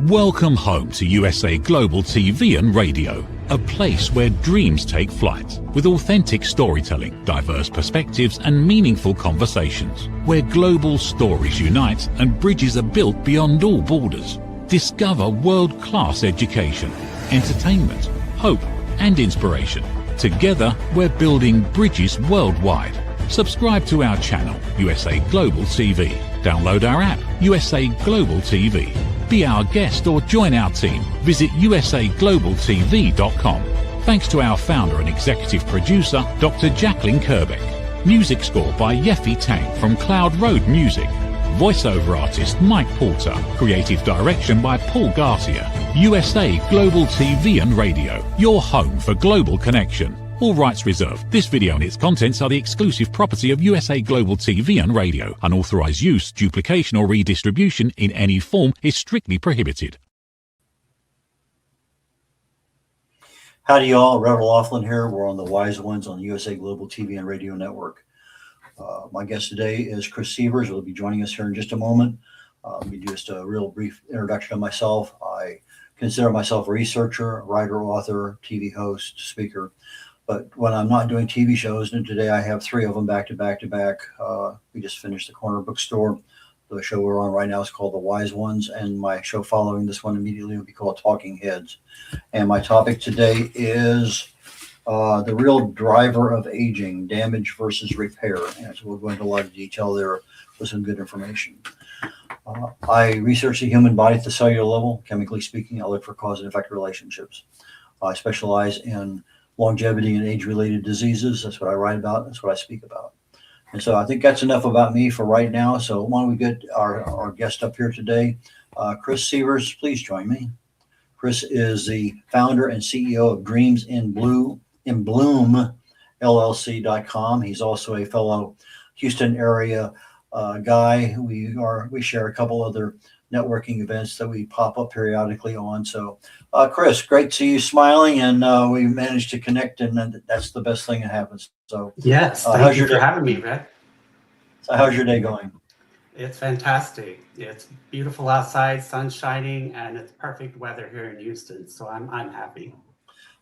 Welcome home to USA Global TV and Radio, a place where dreams take flight, with authentic storytelling, diverse perspectives and meaningful conversations, where global stories unite and bridges are built beyond all borders. Discover world-class education, entertainment, hope and inspiration. Together, we're building bridges worldwide. Subscribe to our channel, USA Global TV. Download our app, USA Global TV. Be our guest or join our team. Visit usaglobaltv.com. Thanks to our founder and executive producer, Dr. Jacalyn Kerbeck. Music score by Yeffy Tang from Cloud Road Music. Voiceover artist Mike Porter. Creative direction by Paul Garcia. USA Global TV and Radio. Your home for global connection. All rights reserved. This video and its contents are the exclusive property of USA Global TV and Radio. Unauthorized use, duplication or redistribution in any form is strictly prohibited. Howdy y'all, Reverend Laughlin here. We're on the Wise Ones on the USA Global TV and Radio Network. My guest today is Chris Sievers, who will be joining us here in just a moment. Let me do just a real brief introduction of myself. I consider myself a researcher, writer, author, TV host, speaker. But when I'm not doing TV shows, and today I have 3 of them back to back to back. We just finished the Corner Bookstore. The show we're on right now is called The Wise Ones, and my show following this one immediately will be called Talking Heads. And my topic today is the real driver of aging, damage versus repair. And so we'll go into a lot of detail there with some good information. I research the human body at the cellular level. Chemically speaking, I look for cause and effect relationships. I specialize in longevity and age-related diseases. That's what I write about. That's what I speak about. And so I think that's enough about me for right now. So why don't we get our guest up here today. Chris Sievers, please join me. Chris is the founder and CEO of Dreams in Bloom LLC.com. He's also a fellow Houston area guy. We share a couple other networking events that we pop up periodically on. So Chris, great to see you smiling, and we managed to connect, and that's the best thing that happens. So yes, thank you for having me, Red. So how's your day going? It's fantastic. It's beautiful outside, sun shining, and it's perfect weather here in Houston. So I'm happy.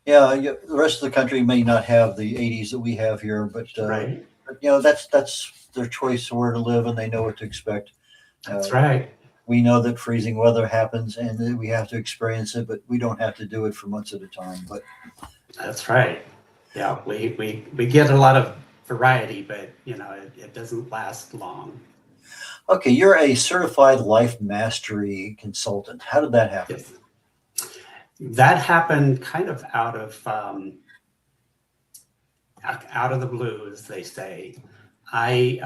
Yeah, the rest of the country may not have the 80s that we have here, but right. But, you know, that's their choice of where to live, and they know what to expect. That's right. We know that freezing weather happens and that we have to experience it, but we don't have to do it for months at a time. But that's right. Yeah, we get a lot of variety, but you know, it doesn't last long. Okay, you're a certified life mastery consultant. How did that happen? Yes. That happened kind of out of the blue, as they say. I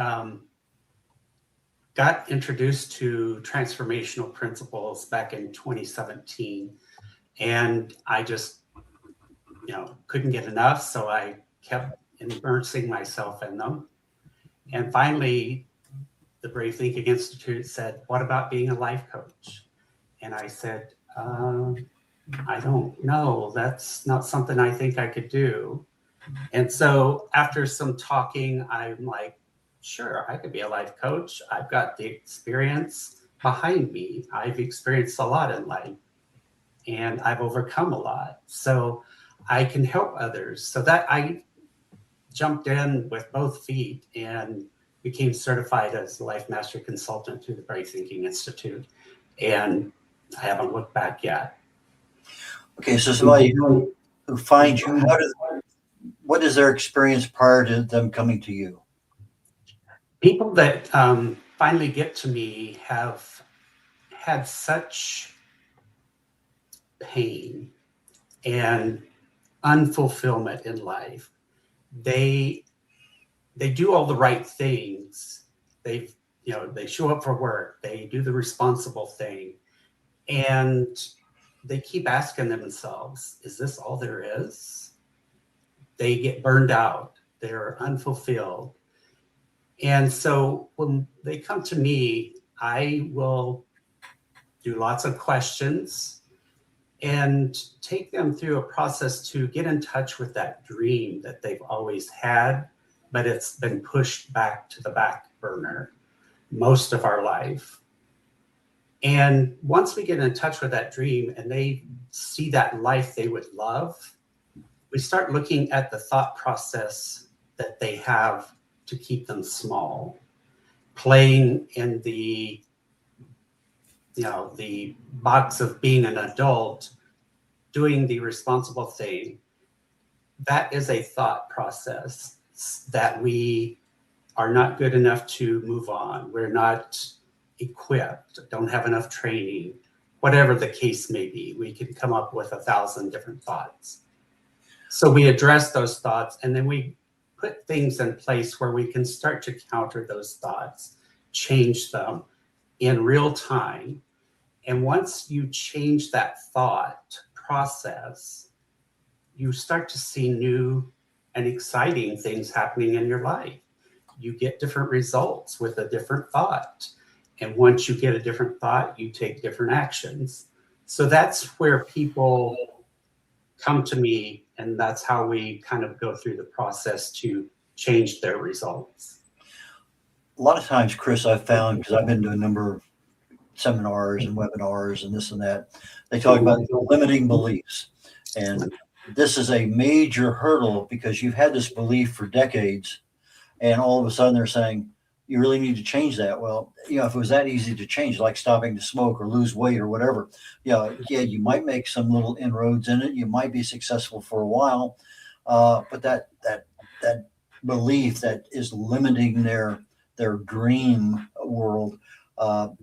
got introduced to transformational principles back in 2017, and I just, couldn't get enough. So I kept immersing myself in them. And finally, the Brave Thinking Institute said, "What about being a life coach?" And I said, "I don't know. That's not something I think I could do." And so after some talking, I'm like, sure, I could be a life coach. I've got the experience behind me. I've experienced a lot in life, and I've overcome a lot. So I can help others. So that I jumped in with both feet and became certified as a life mastery consultant through the Brave Thinking Institute. And I haven't looked back yet. Okay, so somebody who finds you, what is their experience prior to them coming to you? People that finally get to me have had such pain and unfulfillment in life. They do all the right things. They show up for work. They do the responsible thing, and they keep asking themselves, "Is this all there is?" They get burned out. They're unfulfilled. And so when they come to me, I will do lots of questions and take them through a process to get in touch with that dream that they've always had, but it's been pushed back to the back burner most of our life. And once we get in touch with that dream and they see that life they would love, we start looking at the thought process that they have to keep them small, playing in the box of being an adult, doing the responsible thing. That is a thought process that we are not good enough to move on. We're not equipped, don't have enough training, whatever the case may be. We can come up with 1,000 different thoughts. So we address those thoughts, and then we put things in place where we can start to counter those thoughts, change them in real time. And once you change that thought process, you start to see new and exciting things happening in your life. You get different results with a different thought. And once you get a different thought, you take different actions. So that's where people come to me, and that's how we kind of go through the process to change their results. A lot of times, Chris, I've found, because I've been to a number of seminars and webinars and this and that, they talk about limiting beliefs. And this is a major hurdle because you've had this belief for decades, and all of a sudden they're saying, you really need to change that. Well, if it was that easy to change, like stopping to smoke or lose weight or whatever, you might make some little inroads in it. You might be successful for a while, but that belief that is limiting their dream world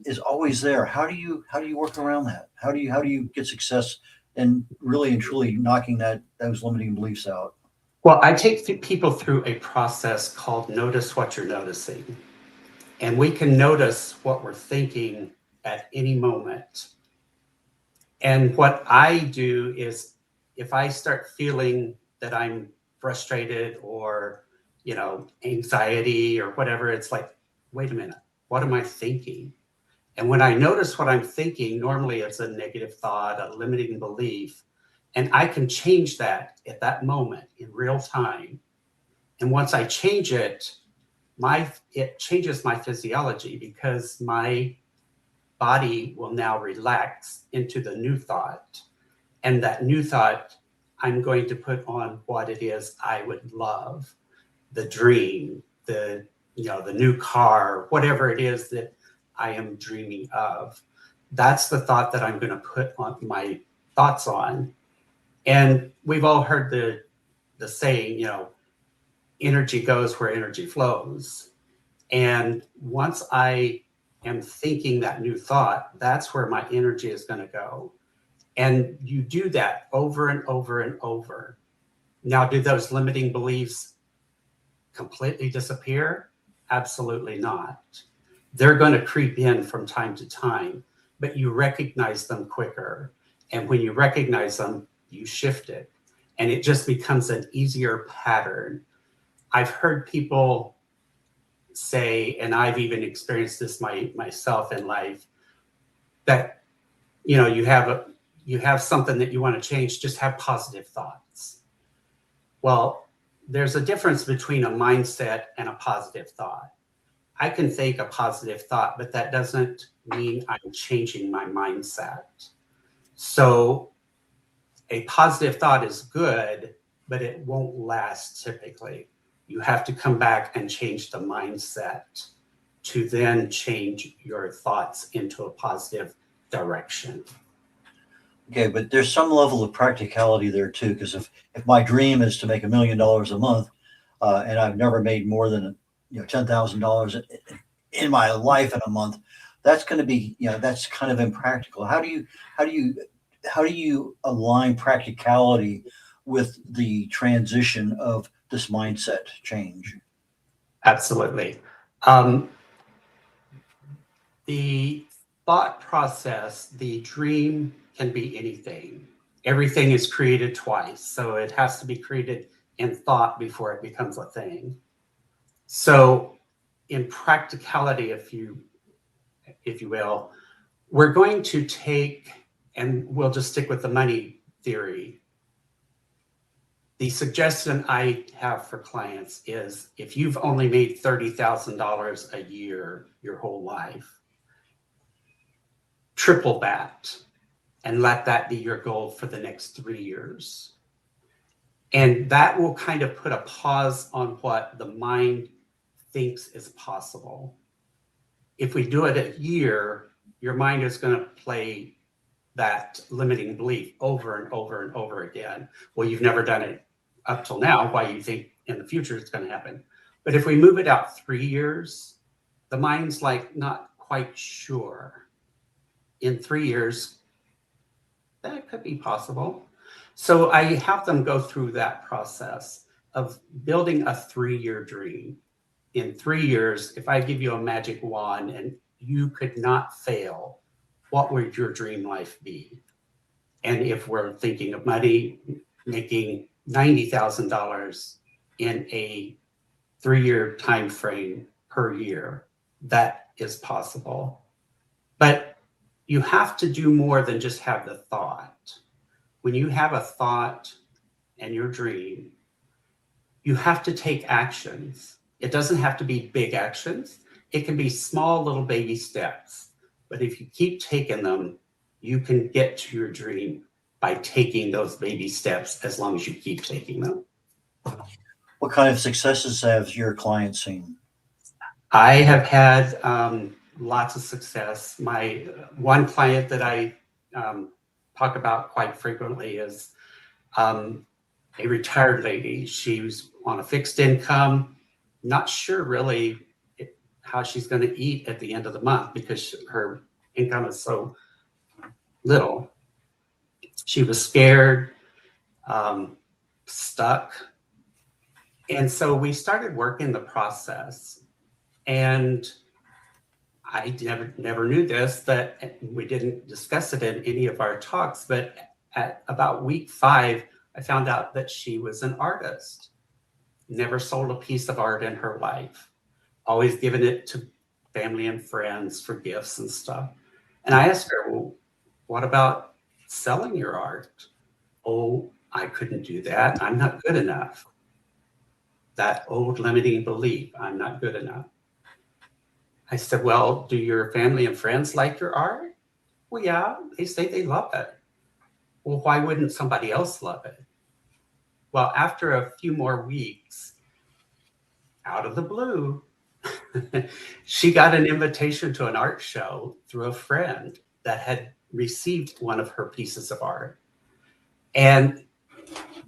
is always there. How do you work around that? How do you get success in really and truly knocking those limiting beliefs out? Well, I take people through a process called Notice What You're Noticing. And we can notice what we're thinking at any moment. And what I do is, if I start feeling that I'm frustrated or, anxiety or whatever, it's like, wait a minute, what am I thinking? And when I notice what I'm thinking, normally it's a negative thought, a limiting belief, and I can change that at that moment in real time. And once I change it, it changes my physiology, because my body will now relax into the new thought. And that new thought, I'm going to put on what it is I would love, the dream, the new car, whatever it is that I am dreaming of. That's the thought that I'm going to put on my thoughts on. And we've all heard the saying, energy goes where energy flows. And once I am thinking that new thought, that's where my energy is going to go. And you do that over and over and over. Now, do those limiting beliefs completely disappear? Absolutely not. They're going to creep in from time to time, but you recognize them quicker. And when you recognize them, you shift it. And it just becomes an easier pattern. I've heard people say, and I've even experienced this myself in life, that you have something that you want to change, just have positive thoughts. Well, there's a difference between a mindset and a positive thought. I can think a positive thought, but that doesn't mean I'm changing my mindset. So a positive thought is good, but it won't last typically. You have to come back and change the mindset to then change your thoughts into a positive direction. Okay, but there's some level of practicality there too, because if my dream is to make $1 million a month, and I've never made more than $10,000 in my life in a month, that's going to be that's kind of impractical. How do you align practicality with the transition of this mindset change? Absolutely. The thought process, the dream can be anything. Everything is created twice, so it has to be created in thought before it becomes a thing. So in practicality, if you will, we're going to take, and we'll just stick with the money theory. The suggestion I have for clients is, if you've only made $30,000 a year your whole life, triple that and let that be your goal for the next 3 years. And that will kind of put a pause on what the mind thinks is possible. If we do it a year, your mind is going to play that limiting belief over and over and over again. Well, you've never done it up till now. Why you think in the future it's going to happen? But if we move it out 3 years, the mind's like not quite sure. In 3 years, that could be possible. So I have them go through that process of building a 3-year dream. In 3 years, if I give you a magic wand and you could not fail, what would your dream life be? And if we're thinking of money, making $90,000 in a 3-year time frame per year, that is possible. But you have to do more than just have the thought. When you have a thought and your dream, you have to take actions. It doesn't have to be big actions. It can be small little baby steps. But if you keep taking them, you can get to your dream by taking those baby steps as long as you keep taking them. What kind of successes have your clients seen? I have had lots of success. My one client that I talk about quite frequently is a retired lady. She was on a fixed income, not sure really how she's going to eat at the end of the month because her income is so little. She was scared, stuck. And so we started working the process. And I never knew this, that we didn't discuss it in any of our talks, but at about week 5, I found out that she was an artist. Never sold a piece of art in her life. Always given it to family and friends for gifts and stuff. And I asked her, well, what about selling your art? Oh, I couldn't do that. I'm not good enough. That old limiting belief, I'm not good enough. I said, well, do your family and friends like your art? Well, yeah, they say they love it. Well, why wouldn't somebody else love it? Well, after a few more weeks, out of the blue, she got an invitation to an art show through a friend that had received one of her pieces of art. And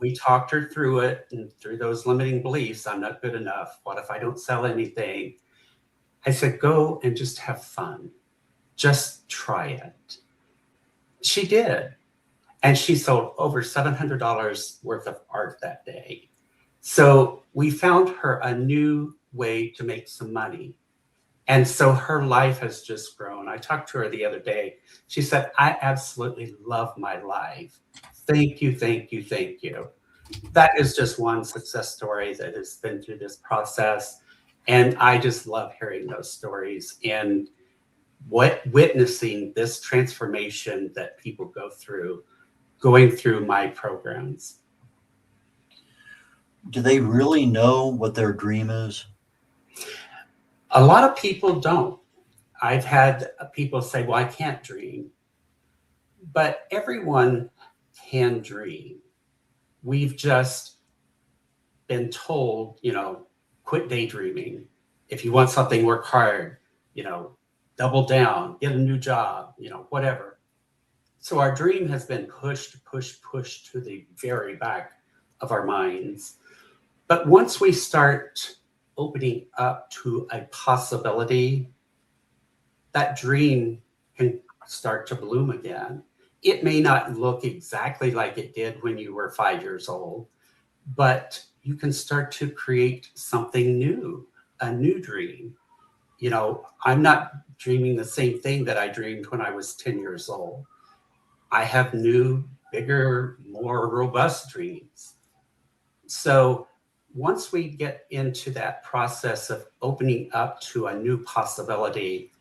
we talked her through it and through those limiting beliefs. I'm not good enough. What if I don't sell anything? I said, go and just have fun. Just try it. She did. And she sold over $700 worth of art that day. So we found her a new way to make some money. And so her life has just grown. I talked to her the other day. She said, I absolutely love my life. Thank you, thank you, thank you. That is just one success story that has been through this process. And I just love hearing those stories and witnessing this transformation that people go through, going through my programs. Do they really know what their dream is? A lot of people don't. I've had people say, well, I can't dream. But everyone can dream. We've just been told, quit daydreaming. If you want something, work hard, double down, get a new job, whatever. So our dream has been pushed to the very back of our minds. But once we start opening up to a possibility, that dream can start to bloom again. It may not look exactly like it did when you were 5 years old, but you can start to create something new, a new dream. I'm not dreaming the same thing that I dreamed when I was 10 years old. I have new, bigger, more robust dreams. So once we get into that process of opening up to a new possibility,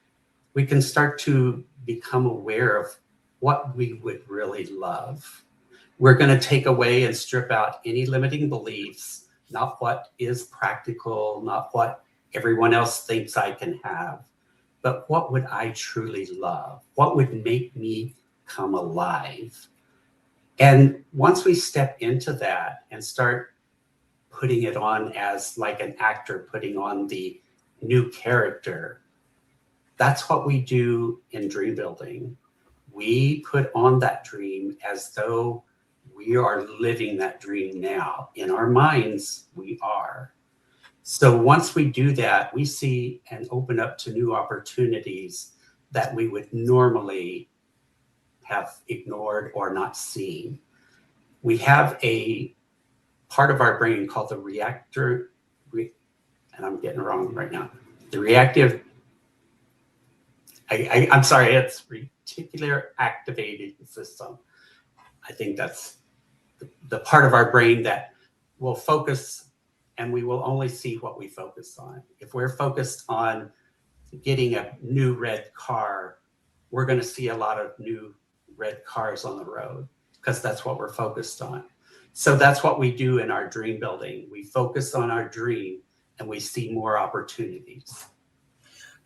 we can start to become aware of what we would really love. We're going to take away and strip out any limiting beliefs, not what is practical, not what everyone else thinks I can have. but what would I truly love? What would make me come alive? And once we step into that and start putting it on as like an actor putting on the new character, that's what we do in dream building. We put on that dream as though we are living that dream now. In our minds, we are. So once we do that, we see and open up to new opportunities that we would normally have ignored or not seen. We have a part of our brain called the reactor, and I'm getting it wrong right now. The reactive, I'm sorry, it's reticular activating system. I think that's the part of our brain that will focus, and we will only see what we focus on. If we're focused on getting a new red car, we're going to see a lot of new red cars on the road because that's what we're focused on. So that's what we do in our dream building. We focus on our dream and we see more opportunities.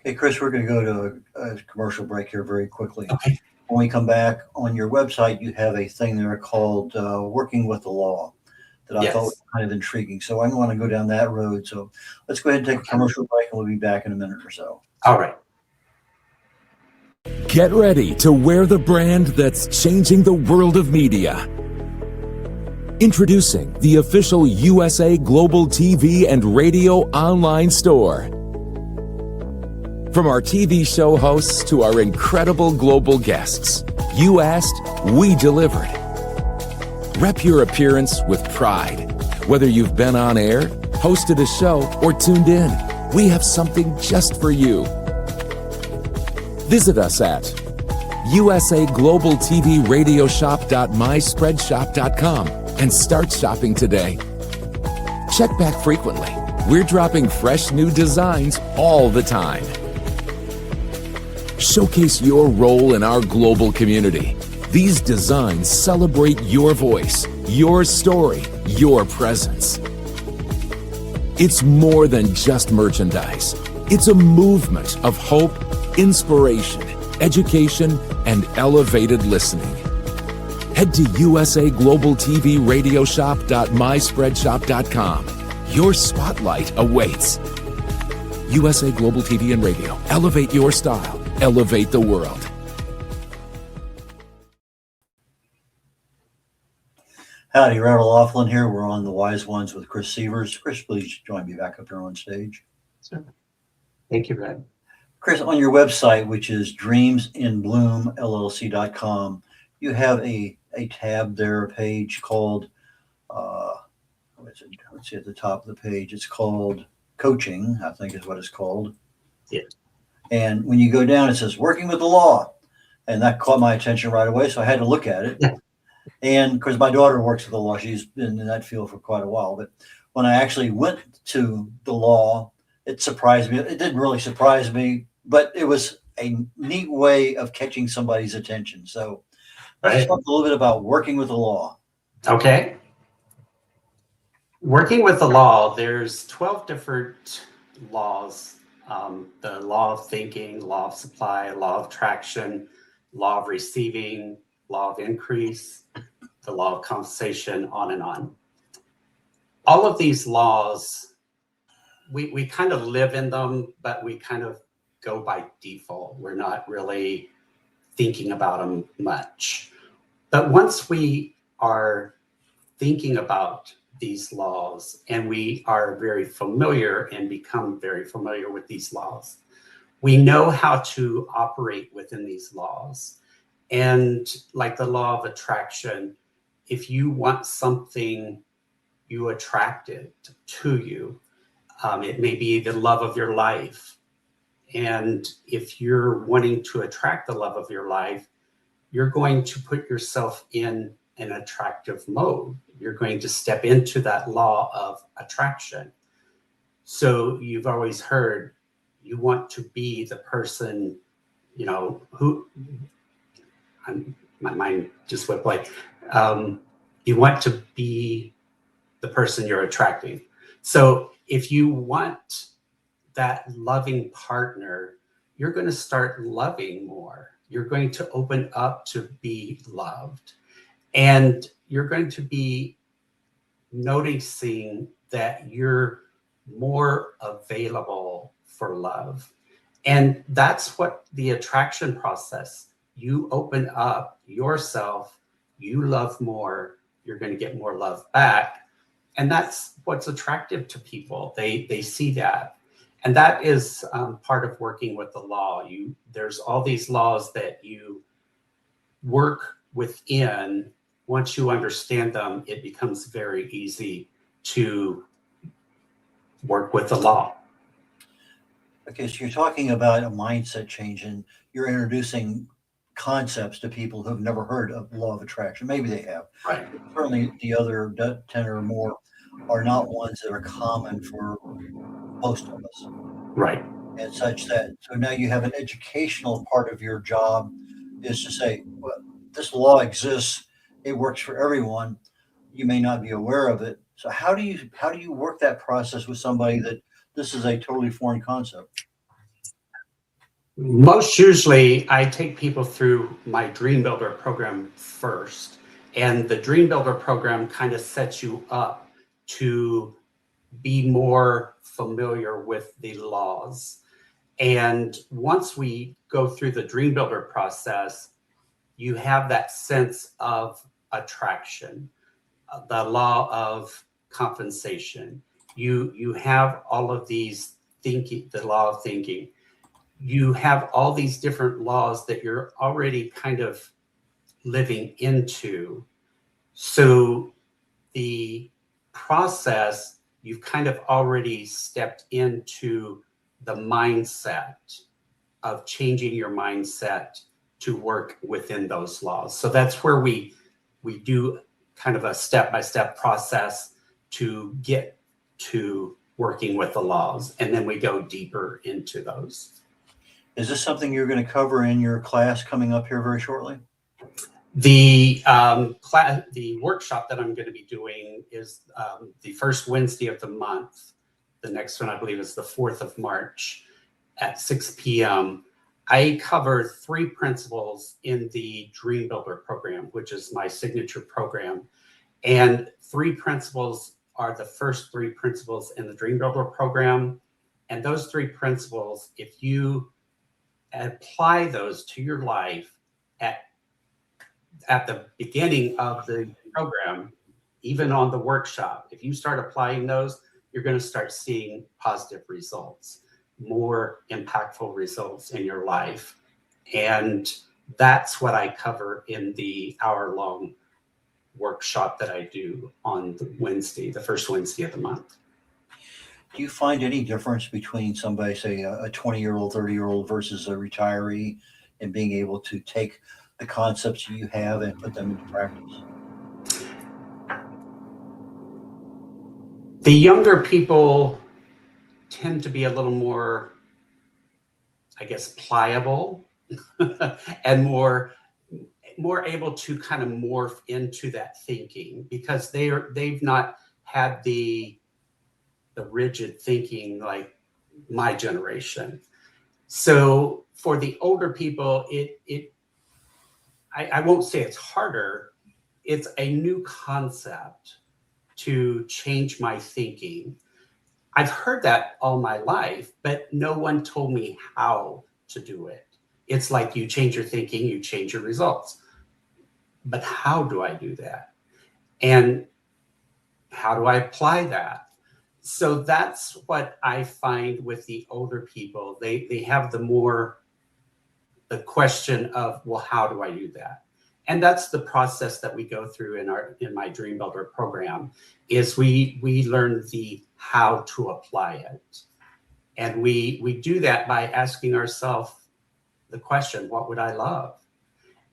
Okay, Chris, we're going to go to a commercial break here very quickly. Okay. When we come back, on your website, you have a thing there called Working with the Law that I thought was kind of intriguing. So I want to go down that road. So let's go ahead and take a commercial break and we'll be back in a minute or so. All right. Get ready to wear the brand that's changing the world of media. Introducing the official USA Global TV and Radio online store. From our TV show hosts to our incredible global guests, you asked, we delivered. Rep your appearance with pride. Whether you've been on air, hosted a show, or tuned in, we have something just for you. Visit us at usaglobaltvradioshoп.myspreadshop.com and start shopping today. Check back frequently. We're dropping fresh new designs all the time. Showcase your role in our global community. These designs celebrate your voice, your story, your presence. It's more than just merchandise. It's a movement of hope, inspiration, education, and elevated listening. Head to usaglobaltvradioshoп.myspreadshop.com. Your spotlight awaits. USA Global TV and Radio. Elevate your style. Elevate the world. Howdy, Reverend Laughlin here. We're on The Wise Ones with Chris Sievers. Chris, please join me back up here on stage. Sure. Thank you, Red. Chris, on your website, which is dreamsinbloomllc.com, you have a tab there, a page called, let's see at the top of the page, it's called Coaching, I think is what it's called. Yeah. And when you go down, it says Working with the Law. And that caught my attention right away, so I had to look at it. Yeah. And because my daughter works with the law, she's been in that field for quite a while. But when I actually went to the law, it surprised me. It didn't really surprise me, but it was a neat way of catching somebody's attention. So let's talk a little bit about working with the law. Okay. Working with the law, there's 12 different laws. The law of thinking, law of supply, law of attraction, law of receiving, law of increase, the law of compensation, on and on. All of these laws, we kind of live in them, but we kind of go by default. We're not really thinking about them much. But once we are thinking about these laws and we are very familiar and become very familiar with these laws, we know how to operate within these laws. And like the law of attraction, if you want something, you attract it to you. It may be the love of your life. And if you're wanting to attract the love of your life, you're going to put yourself in an attractive mode. You're going to step into that law of attraction. So you've always heard you want to be the person, who, my mind just went blank. You want to be the person you're attracting. So if you want that loving partner, you're going to start loving more. You're going to open up to be loved. And you're going to be noticing that you're more available for love. And that's what the attraction process, you open up yourself, you love more, you're going to get more love back. And that's what's attractive to people. They see that. And that is part of working with the law. There's all these laws that you work within. Once you understand them, it becomes very easy to work with the law. Okay, so you're talking about a mindset change, and you're introducing concepts to people who've never heard of law of attraction. Maybe they have. Right. Certainly the other 10 or more are not ones that are common for most of us. Right. And such that, so now you have an educational part of your job is to say, well, this law exists, it works for everyone. You may not be aware of it. So how do you work that process with somebody that this is a totally foreign concept? Most usually I take people through my Dream Builder program first. And the Dream Builder program kind of sets you up to be more familiar with the laws. And once we go through the Dream Builder process, you have that sense of attraction, the law of compensation. You have all of these thinking, the law of thinking. You have all these different laws that you're already kind of living into. So the process, you've kind of already stepped into the mindset of changing your mindset to work within those laws. So that's where we do kind of a step-by-step process to get to working with the laws, and then we go deeper into those. Is this something you're going to cover in your class coming up here very shortly? The the workshop that I'm going to be doing is the first Wednesday of the month. The next one, I believe, is the 4th of March at 6 p.m. I cover 3 principles in the Dream Builder program, which is my signature program. And 3 principles are the first 3 principles in the Dream Builder program. And those 3 principles, if you apply those to your life at the beginning of the program, even on the workshop, if you start applying those, you're going to start seeing positive results, more impactful results in your life. And that's what I cover in the hour-long workshop that I do on the Wednesday, the first Wednesday of the month. Do you find any difference between somebody, say a 20-year-old, 30-year-old versus a retiree, in being able to take the concepts you have and put them into practice? The younger people tend to be a little more, I guess, pliable and more able to kind of morph into that thinking, because they've not had the rigid thinking like my generation. So for the older people, I won't say it's harder. It's a new concept to change my thinking. I've heard that all my life, but no one told me how to do it. It's like you change your thinking, you change your results. But how do I do that? And how do I apply that? So that's what I find with the older people. They have the question of, well, how do I do that? And that's the process that we go through in my Dream Builder program, is we learn the how to apply it. And we do that by asking ourselves the question, what would I love?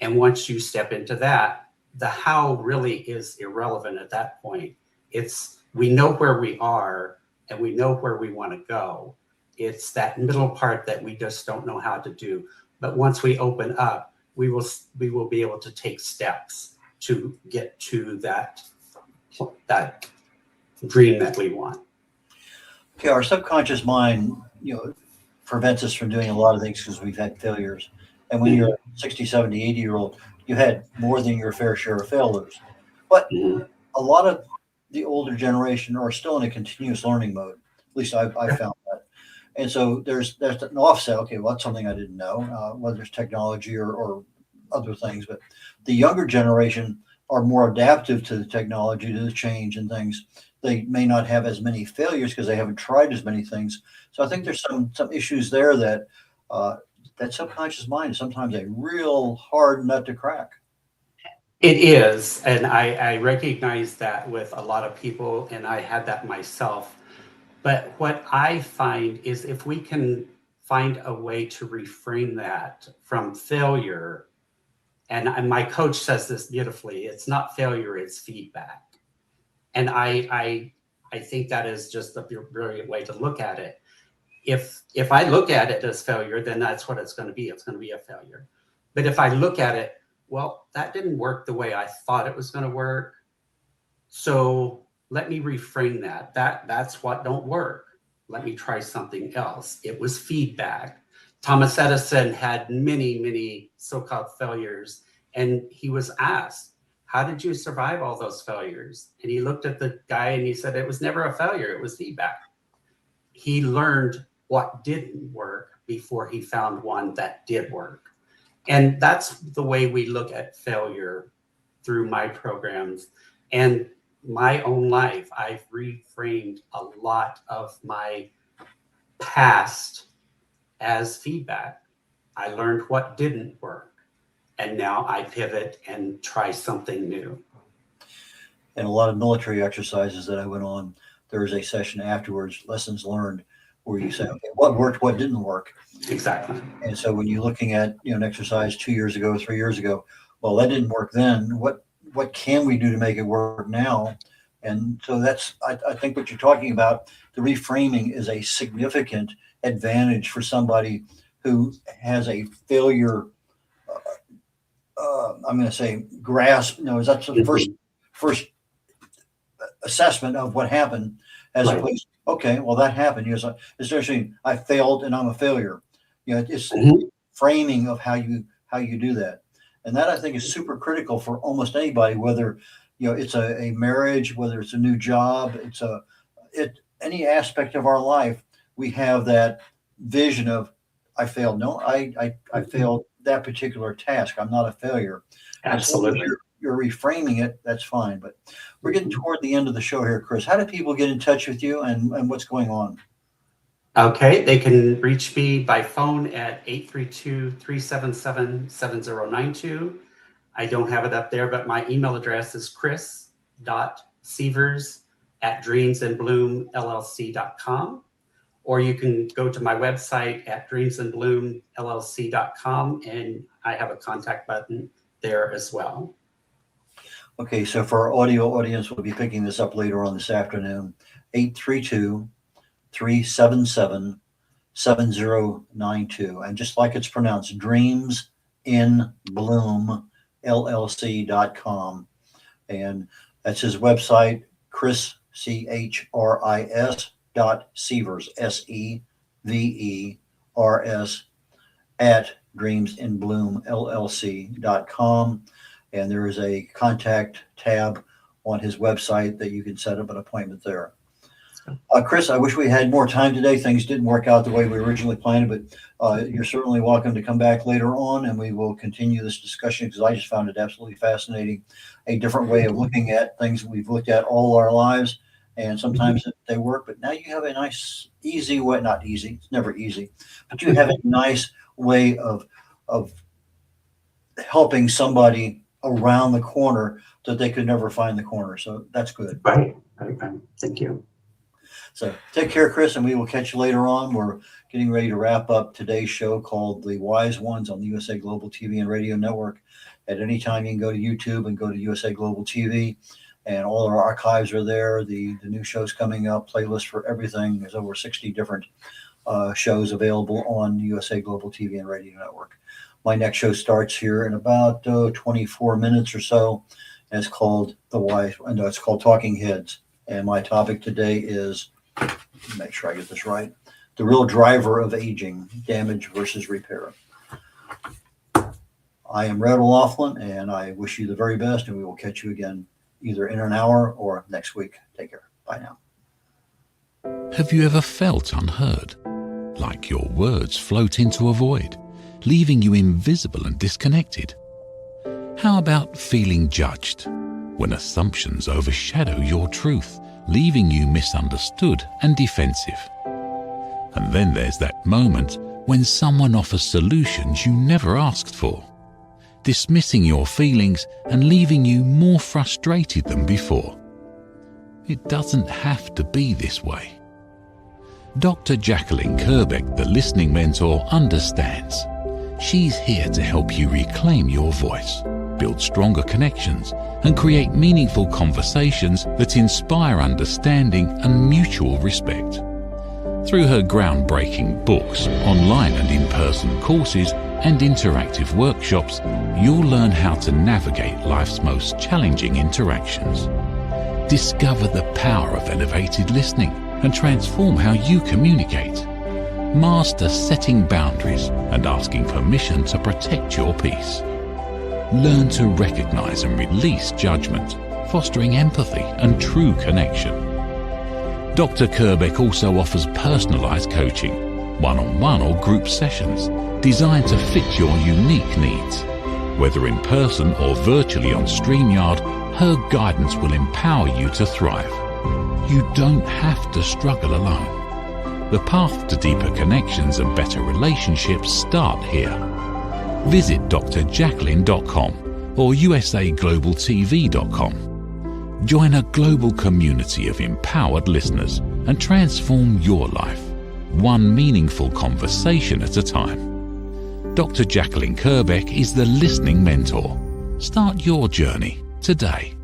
And once you step into that, the how really is irrelevant at that point. We know where we are and we know where we want to go. It's that middle part that we just don't know how to do. But once we open up, we will be able to take steps to get to that dream that we want. Okay, our subconscious mind, prevents us from doing a lot of things because we've had failures. And when you're 60, 70, 80-year-old, you had more than your fair share of failures. But a lot of the older generation are still in a continuous learning mode. At least I found that. And so there's an offset. Okay, well, that's something I didn't know, whether it's technology or other things. But the younger generation are more adaptive to the technology, to the change and things. They may not have as many failures because they haven't tried as many things. So I think there's some issues there that that subconscious mind is sometimes a real hard nut to crack. It is, and I recognize that with a lot of people, and I had that myself. But what I find is if we can find a way to reframe that from failure, and my coach says this beautifully, it's not failure, it's feedback. And I think that is just a brilliant way to look at it. If I look at it as failure, then that's what it's going to be. It's going to be a failure. But if I look at it, well, that didn't work the way I thought it was going to work. So let me reframe that. That's what don't work. Let me try something else. It was feedback. Thomas Edison had many, many so-called failures, and he was asked, how did you survive all those failures? And he looked at the guy and he said, it was never a failure, it was feedback. He learned what didn't work before he found one that did work. And that's the way we look at failure through my programs and my own life. I've reframed a lot of my past as feedback. I learned what didn't work, and now I pivot and try something new. And a lot of military exercises that I went on, there was a session afterwards, lessons learned, where you say, okay, what worked, what didn't work. Exactly. And so when you're looking at an exercise 2 years ago, 3 years ago, well, that didn't work then. What can we do to make it work now? And so that's, I think what you're talking about, the reframing is a significant advantage for somebody who has a failure, I'm going to say grasp, that's the first assessment of what happened, as opposed to, okay, well, that happened. Especially I failed and I'm a failure. It's framing of how you do that. And that I think is super critical for almost anybody, whether it's a marriage, whether it's a new job, any aspect of our life, we have that vision of I failed. No, I failed that particular task. I'm not a failure. Absolutely. You're reframing it. That's fine. But we're getting toward the end of the show here, Chris. How do people get in touch with you and what's going on? Okay, they can reach me by phone at 832-377-7092. I don't have it up there, but my email address is chris.sievers@dreamsandbloomllc.com. Or you can go to my website at dreamsandbloomllc.com, and I have a contact button there as well. Okay, so for our audio audience, we'll be picking this up later on this afternoon. 832-377-7092. And just like it's pronounced, dreamsandbloomllc.com. And that's his website, Chris, CHRIS .Sievers, SEVERS, at dreamsandbloomllc.com. And there is a contact tab on his website that you can set up an appointment there. Chris, I wish we had more time today. Things didn't work out the way we originally planned, but you're certainly welcome to come back later on, and we will continue this discussion because I just found it absolutely fascinating. A different way of looking at things we've looked at all our lives, and sometimes they work, but now you have a nice, easy way, not easy, it's never easy, but you have a nice way of helping somebody around the corner that they could never find the corner. So that's good. Right. Thank you. So take care, Chris, and we will catch you later on. We're getting ready to wrap up today's show called The Wise Ones on the USA Global TV and Radio Network. At any time, you can go to YouTube and go to USA Global TV, and all our archives are there. The new shows coming up, playlist for everything. There's over 60 different shows available on USA Global TV and Radio Network. My next show starts here in about 24 minutes or so. And it's called it's called Talking Heads. And my topic today is, make sure I get this right, the real driver of aging, damage versus repair. I am Red O'Loughlin, and I wish you the very best, and we will catch you again either in an hour or next week. Take care. Bye now. Have you ever felt unheard? Like your words float into a void, leaving you invisible and disconnected? How about feeling judged, when assumptions overshadow your truth, leaving you misunderstood and defensive? And then there's that moment when someone offers solutions you never asked for, dismissing your feelings and leaving you more frustrated than before. It doesn't have to be this way. Dr. Jacalyn Kerbeck, the listening mentor, understands. She's here to help you reclaim your voice, build stronger connections, and create meaningful conversations that inspire understanding and mutual respect. Through her groundbreaking books, online and in-person courses, and interactive workshops, you'll learn how to navigate life's most challenging interactions. Discover the power of elevated listening and transform how you communicate. Master setting boundaries and asking permission to protect your peace. Learn to recognize and release judgment, fostering empathy and true connection. Dr. Kerbeck also offers personalized coaching, one-on-one or group sessions designed to fit your unique needs. Whether in person or virtually on StreamYard, her guidance will empower you to thrive. You don't have to struggle alone. The path to deeper connections and better relationships start here. Visit drjacalyn.com or usaglobaltv.com. Join a global community of empowered listeners and transform your life, one meaningful conversation at a time. Dr. Jacalyn Kerbeck is the listening mentor. Start your journey today.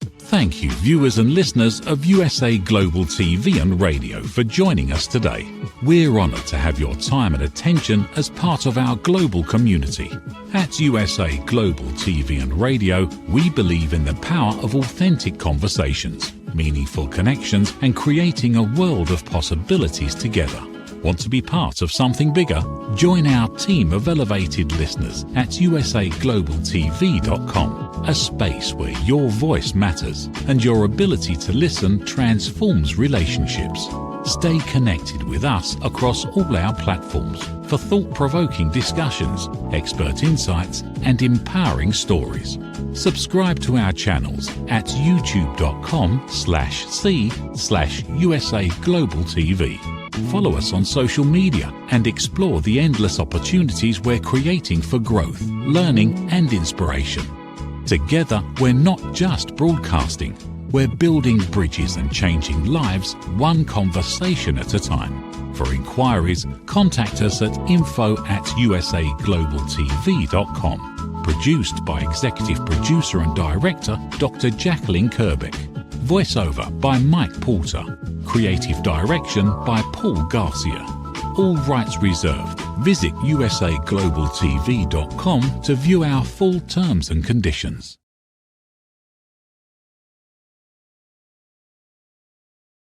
Thank you, viewers and listeners of USA Global TV and Radio, for joining us today. We're honored to have your time and attention as part of our global community. At USA Global TV and Radio, we believe in the power of authentic conversations, meaningful connections, and creating a world of possibilities together. Want to be part of something bigger? Join our team of elevated listeners at usaglobaltv.com, a space where your voice matters and your ability to listen transforms relationships. Stay connected with us across all our platforms for thought-provoking discussions, expert insights, and empowering stories. Subscribe to our channels at youtube.com/c/usaglobaltv. Follow us on social media and explore the endless opportunities we're creating for growth, learning, and inspiration. Together, we're not just broadcasting, we're building bridges and changing lives one conversation at a time. For inquiries, contact us at info@usaglobaltv.com. Produced by Executive Producer and Director Dr. Jacalyn Kerbeck. Voiceover by Mike Porter. Creative direction by Paul Garcia. All rights reserved. Visit usaglobaltv.com to view our full terms and conditions.